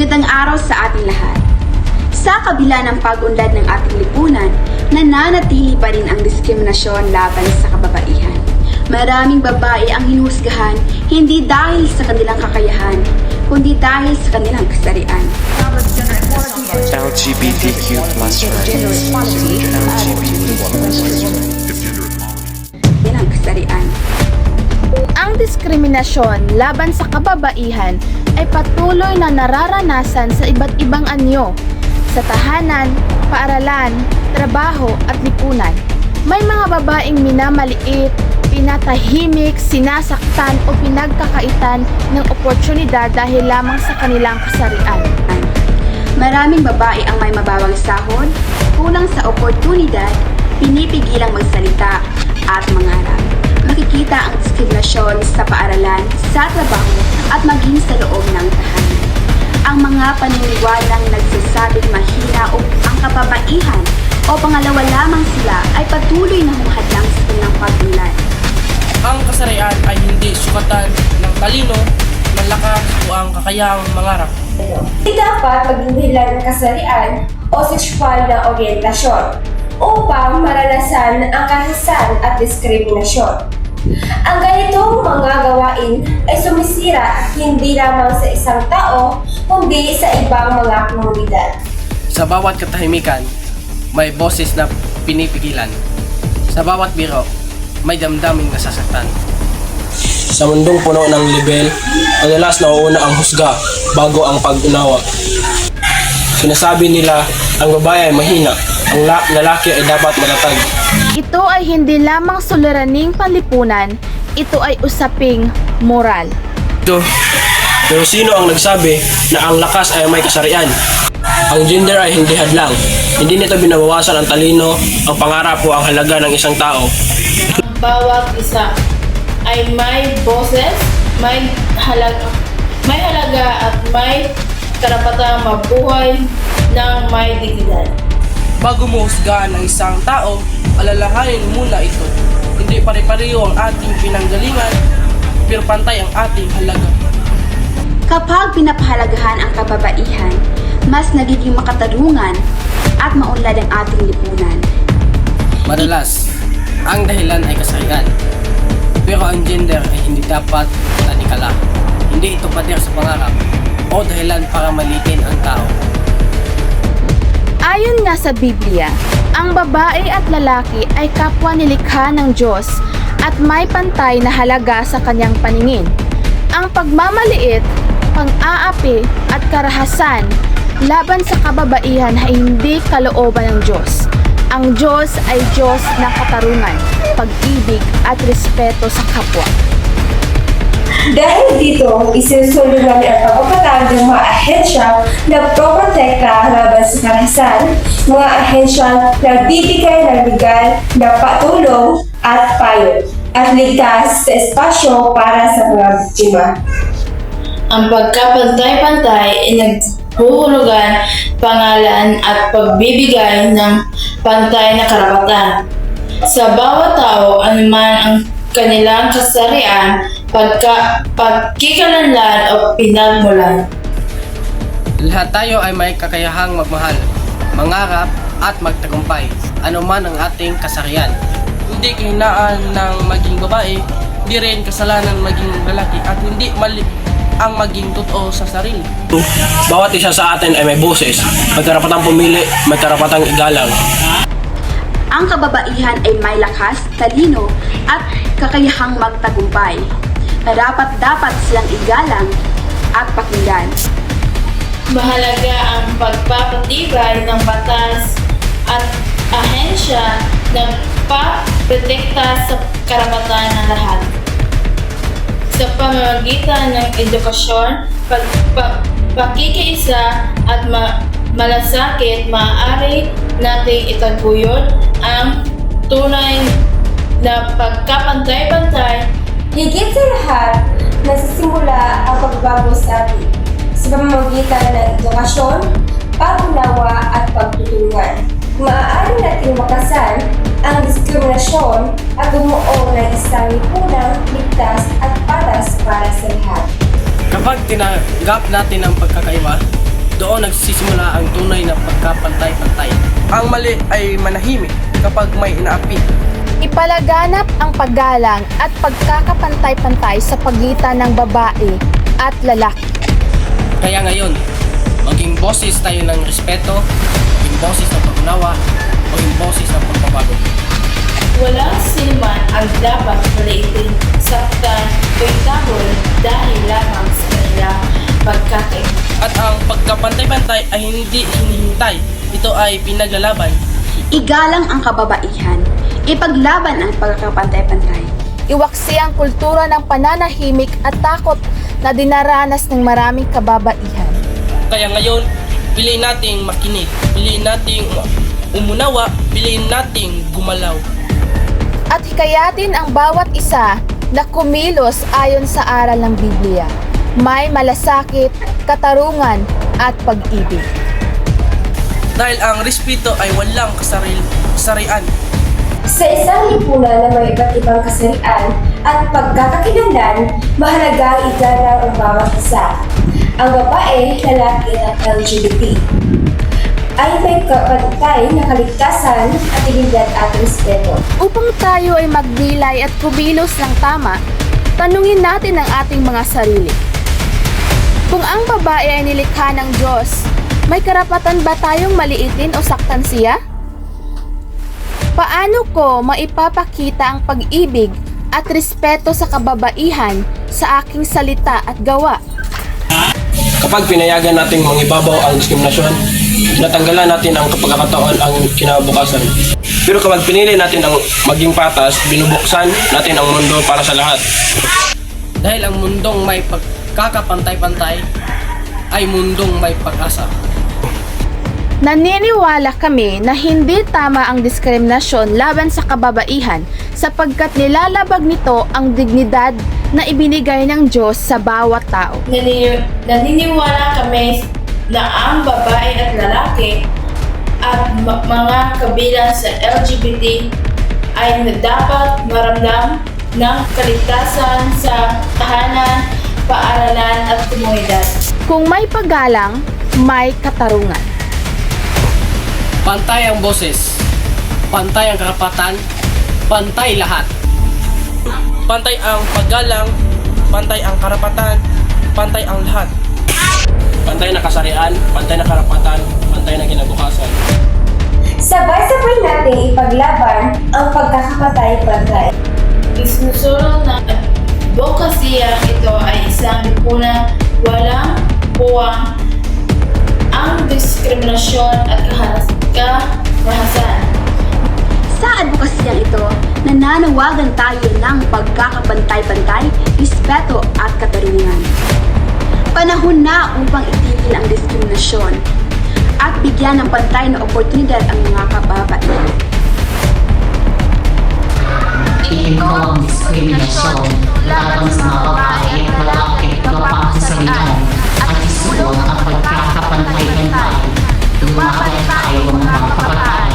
Magandang araw sa ating lahat. Sa kabila ng pag-unlad ng ating lipunan, nananatili pa rin ang diskriminasyon laban sa kababaihan. Maraming babae ang hinuhusgahan hindi dahil sa kanilang kakayahan, kundi dahil sa kanilang kasarian. LGBTQ plus rights. Kanilang kasarian. Ang diskriminasyon laban sa kababaihan ay patuloy na nararanasan sa iba't ibang anyo, sa tahanan, paaralan, trabaho at lipunan. May mga babaeng minamaliit, pinatahimik, sinasaktan o pinagkakaitan ng oportunidad dahil lamang sa kanilang kasarian. Maraming babae ang may mababang sahod, kulang sa oportunidad, pinipigilang magsalita at mangarap. Makikita ang diskriminasyon sa paaralan, sa trabaho at maging sa loob ng tahanan. Ang mga paniniwalang nagsasabing mahina o ang kababaihan o pangalawa lamang sila ay patuloy na humahadlang sa kanilang pag-unlad. Ang kasarian ay hindi sukatan ng talino, ng lakas o ang kakayahang mangarap. Hindi dapat maging dahilan ng kasarian o sexual na oryentasyon upang maranasan ang kahisan at diskriminasyon. Ang ganitong mga gawain ay sumisira hindi lamang sa isang tao, kundi sa ibang mga komunidad. Sa bawat katahimikan, may boses na pinipigilan. Sa bawat biro, may damdaming nasasaktan. Sa mundong puno ng libel, madalas nauuna ang husga bago ang pag-unawa. Sinasabi nila, ang babae ay mahina, ang lalaki ay dapat matatag. Ito ay hindi lamang suliraning panlipunan, ito ay usaping moral. Pero sino ang nagsabi na ang lakas ay may kasarian? Ang gender ay hindi hadlang. Hindi nito binabawasan ang talino, ang pangarap o ang halaga ng isang tao. Bawat isa ay may boses, may halaga at may karapatang mabuhay ng may dignidad. Bago mo husgahan ang isang tao, alalahanin muna ito. Hindi pare-pareho ang ating pinanggalingan, pero pantay ang ating halaga. Kapag pinapahalagahan ang kababaihan, mas nagiging makatarungan at maunlad ang ating lipunan. Madalas, ang dahilan ay kasarian. Pero ang gender ay hindi dapat tanikala. Hindi ito pader sa pangarap o dahilan para malitin ang tao. Ayon nga sa Biblia, ang babae at lalaki ay kapwa nilikha ng Diyos at may pantay na halaga sa kanyang paningin. Ang pagmamaliit, pang-aapi at karahasan laban sa kababaihan ay hindi kalooban ng Diyos. Ang Diyos ay Diyos ng katarungan, pag-ibig at respeto sa kapwa. Dahil dito, isinusulungan ang pagpapatag ng mga ahensya na proprotekta laban sa karahasan, mga ahensya na bibigay ng legal na patulong at payo, at ligtas sa espasyo para sa mga biktima. Ang pagkapantay-pantay ay naghuhulugan pangalan at pagbibigay ng pantay na karapatan. Sa bawat tao, anuman ang kanilang kasarian, pagkikalanlan o pinagmulan. Lahat tayo ay may kakayahang magmahal, mangarap at magtagumpay, anuman ang ating kasarian. Hindi kahinaan ng maging babae, hindi rin kasalanan maging lalaki at hindi mali ang maging totoo sa sarili. Bawat isa sa atin ay may boses, may karapatang pumili, may karapatang igalang. Ang kababaihan ay may lakas, talino at kakayahang magtagumpay. Dapat silang igalang at pakinggan. Mahalaga ang pagpapatibay ng batas at ahensya na paprotekta sa karapatan ng lahat. Sa pamamagitan ng edukasyon, pakikiisa at malasakit, maaari nating itaguyod ang tunay na pagkapantay-pantay. Higit sa lahat, nagsisimula ang pagbabago sa atin sa pamamagitan ng edukasyon, pag-unawa at pagtutulungan. Maaari nating makasan ang diskriminasyon at bumuo ng isang lipunang ligtas at patas para sa lahat. Kapag tinanggap natin ang pagkakaiba, Doon nagsisimula ang tunay na pagkapantay-pantay. Ang mali ay manahimik kapag may inaapi. Ipalaganap ang paggalang at pagkakapantay-pantay sa pagitan ng babae at lalaki. Kaya ngayon, maging boses tayo ng respeto, maging boses ng pag-unawa, maging boses ng pagbabago. Walang sinuman ang dapat maliitin, saktan o itabol dahil lamang sa kanilang pagkakaiba. At ang pagkapantay-pantay ay hindi hinihintay. Ito ay pinaglalaban. Igalang ang kababaihan. Ipaglaban ang pagkakapantay-pantay. Iwaksi ang kultura ng pananahimik at takot na dinaranas ng maraming kababaihan. Kaya ngayon, piliin nating makinig, piliin nating umunawa, piliin nating gumalaw. At hikayatin ang bawat isa na kumilos ayon sa aral ng Biblia. May malasakit, katarungan at pag-ibig. Dahil ang respeto ay walang kasarian. Sa isang lipunan na may iba't ibang kasarian at pagkakakilanlan, mahalaga ang igalang ang bawat isa. Ang babae, lalaki at LGBT ay may kapantay na kaligtasan at dignidad at respeto. Upang tayo ay magdilay at kumilos ng tama, tanungin natin ang ating mga sarili. Kung ang babae ay nilikha ng Diyos, may karapatan ba tayong maliitin o saktan siya? Paano ko maipapakita ang pag-ibig at respeto sa kababaihan sa aking salita at gawa? Kapag pinayagan nating mangibabaw ang diskriminasyon, natanggalan natin ang pagkakataon ang kinabukasan. Pero kapag pinili natin ang maging patas, binubuksan natin ang mundo para sa lahat. Dahil ang mundong may pagkakapantay-pantay ay mundong may pag-asa. Naniniwala kami na hindi tama ang diskriminasyon laban sa kababaihan sapagkat nilalabag nito ang dignidad na ibinigay ng Diyos sa bawat tao. Naniniwala kami na ang babae at lalaki at mga kabilang sa LGBT ay dapat maramdam ng kaligtasan sa tahanan, paaralan at komunidad. Kung may paggalang, may katarungan. Pantay ang boses, pantay ang karapatan, pantay lahat. Pantay ang paggalang, pantay ang karapatan, pantay ang lahat. Pantay na kasarian, pantay na karapatan, pantay na kinabukasan. Sabay-sabay nating ipaglaban ang pagkakapantay-pantay. Isusunod na advokasya ito ay isang lipunan walang puwang ang diskriminasyon at karahasan. Sa advokasyang ito, nananawagan tayo ng pagkakapantay-pantay, respeto at katarungan. Panahon na upang itigil ang diskriminasyon at bigyan ng pantay na oportunidad ang mga kababaihan. Ito ang diskriminasyon laban sa mga babae at lalaki gawang kasarian at isulong ang pagkakapantay-pantay. Lumakad tayo ng mga kabataan